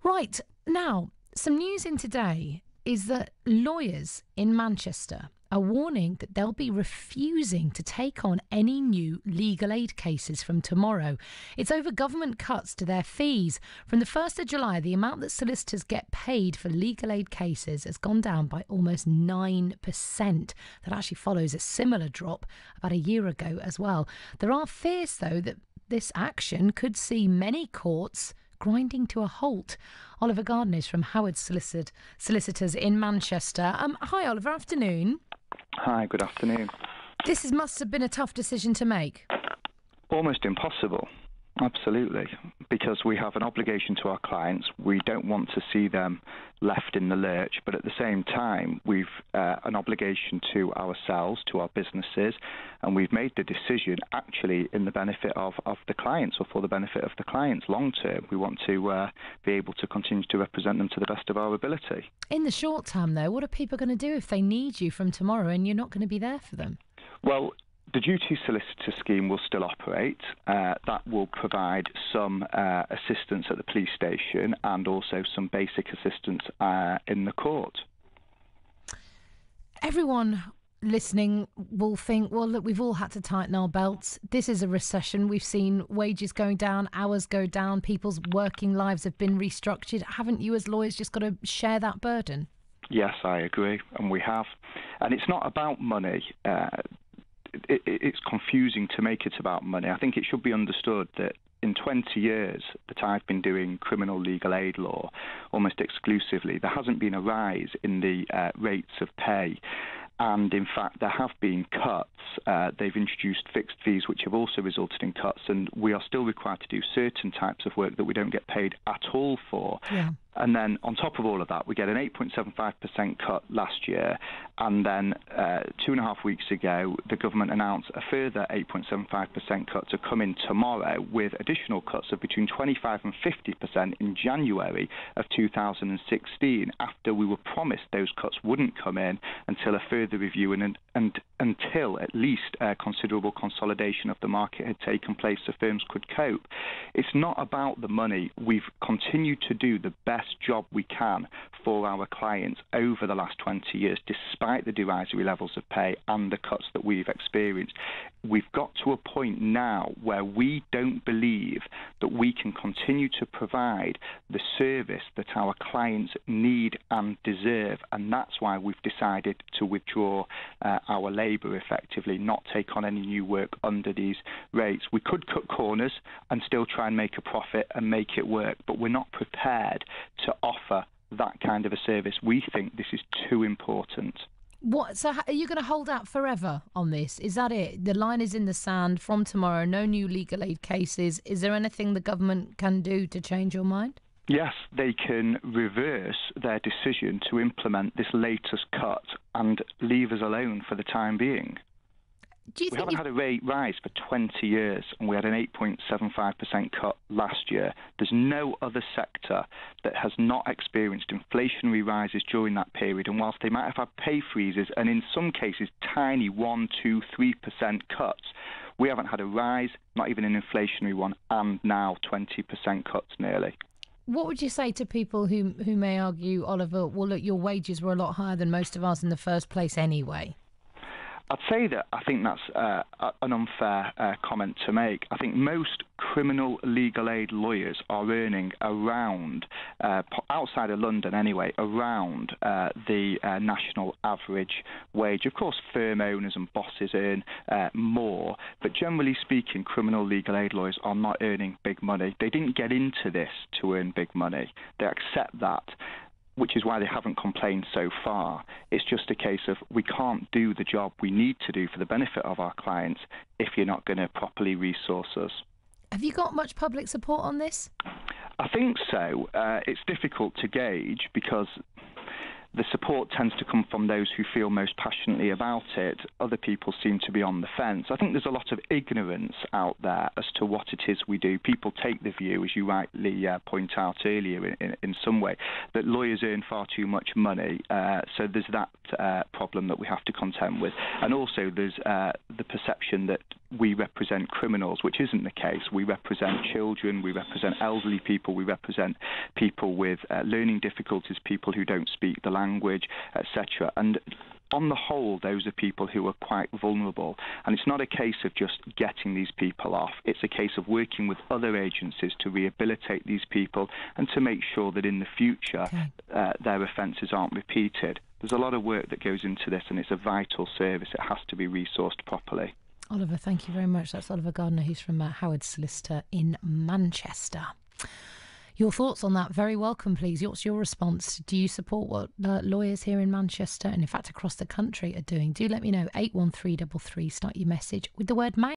Right, now, some news in today is that lawyers in Manchester are warning that they'll be refusing to take on any new legal aid cases from tomorrow. It's over government cuts to their fees. From the 1st of July, the amount that solicitors get paid for legal aid cases has gone down by almost 9%. That actually follows a similar drop about a year ago as well. There are fears, though, that this action could see many courts grinding to a halt. Oliver Gardner is from Howards Solicitors in Manchester. Hi, Oliver. Afternoon. Hi, good afternoon. This must have been a tough decision to make. Almost impossible. Absolutely. Because we have an obligation to our clients. We don't want to see them left in the lurch, but at the same time, we've an obligation to ourselves, to our businesses, and we've made the decision actually in the benefit of the clients, or for the benefit of the clients long term. We want to be able to continue to represent them to the best of our ability. In the short term, though, what are people going to do if they need you from tomorrow and you're not going to be there for them? Well, the duty solicitor scheme will still operate. That will provide some assistance at the police station and also some basic assistance in the court. Everyone listening will think, well, look, we've all had to tighten our belts. This is a recession. We've seen wages going down, hours go down, people's working lives have been restructured. Haven't you as lawyers just got to share that burden? Yes, I agree, and we have. And it's not about money. It's confusing to make it about money. I think it should be understood that in 20 years that I've been doing criminal legal aid law almost exclusively, there hasn't been a rise in the rates of pay. And in fact, there have been cuts. They've introduced fixed fees, which have also resulted in cuts. And we are still required to do certain types of work that we don't get paid at all for. Yeah. And then on top of all of that, we get an 8.75% cut last year. And then 2.5 weeks ago, the government announced a further 8.75% cut to come in tomorrow, with additional cuts of between 25 and 50% in January of 2016, after we were promised those cuts wouldn't come in until a further review and until at least considerable consolidation of the market had taken place so firms could cope. It's not about the money. We've continued to do the best job we can for our clients over the last 20 years, despite the derisory levels of pay and the cuts that we've experienced. We've got to a point now where we don't believe that we can continue to provide the service that our clients need and deserve, and that's why we've decided to withdraw our labour effectively, not take on any new work under these rates. We could cut corners and still try and make a profit and make it work, but we're not prepared to offer that kind of a service. We think this is too important. What? So are you going to hold out forever on this? Is that it? The line is in the sand from tomorrow, no new legal aid cases. Is there anything the government can do to change your mind? Yes, they can reverse their decision to implement this latest cut and leave us alone for the time being. We haven't had a rate rise for 20 years, and we had an 8.75% cut last year. There's no other sector that has not experienced inflationary rises during that period, and whilst they might have had pay freezes and in some cases tiny 1%, 2%, 3% cuts, we haven't had a rise, not even an inflationary one, and now 20% cuts nearly. What would you say to people who may argue, Oliver, well, look, your wages were a lot higher than most of ours in the first place anyway? I'd say that I think that's an unfair comment to make. I think most criminal legal aid lawyers are earning around, outside of London anyway, around the national average wage. Of course, firm owners and bosses earn more, but generally speaking, criminal legal aid lawyers are not earning big money. They didn't get into this to earn big money. They accept that, which is why they haven't complained so far. It's just a case of we can't do the job we need to do for the benefit of our clients if you're not going to properly resource us. Have you got much public support on this? I think so. It's difficult to gauge because the support tends to come from those who feel most passionately about it. Other people seem to be on the fence. I think there's a lot of ignorance out there as to what it is we do. People take the view, as you rightly point out earlier in some way, that lawyers earn far too much money. So there's that problem that we have to contend with. And also there's the perception that we represent criminals, which isn't the case. We represent children, we represent elderly people, we represent people with learning difficulties, people who don't speak the language, etc. And on the whole, those are people who are quite vulnerable. And it's not a case of just getting these people off. It's a case of working with other agencies to rehabilitate these people and to make sure that in the future their offences aren't repeated. There's a lot of work that goes into this, and it's a vital service. It has to be resourced properly. Oliver, thank you very much. That's Oliver Gardner, who's from Howards Solicitor in Manchester. Your thoughts on that, very welcome, please. What's your response? Do you support what lawyers here in Manchester and, in fact, across the country are doing? Do let me know. 81333. Start your message with the word "may."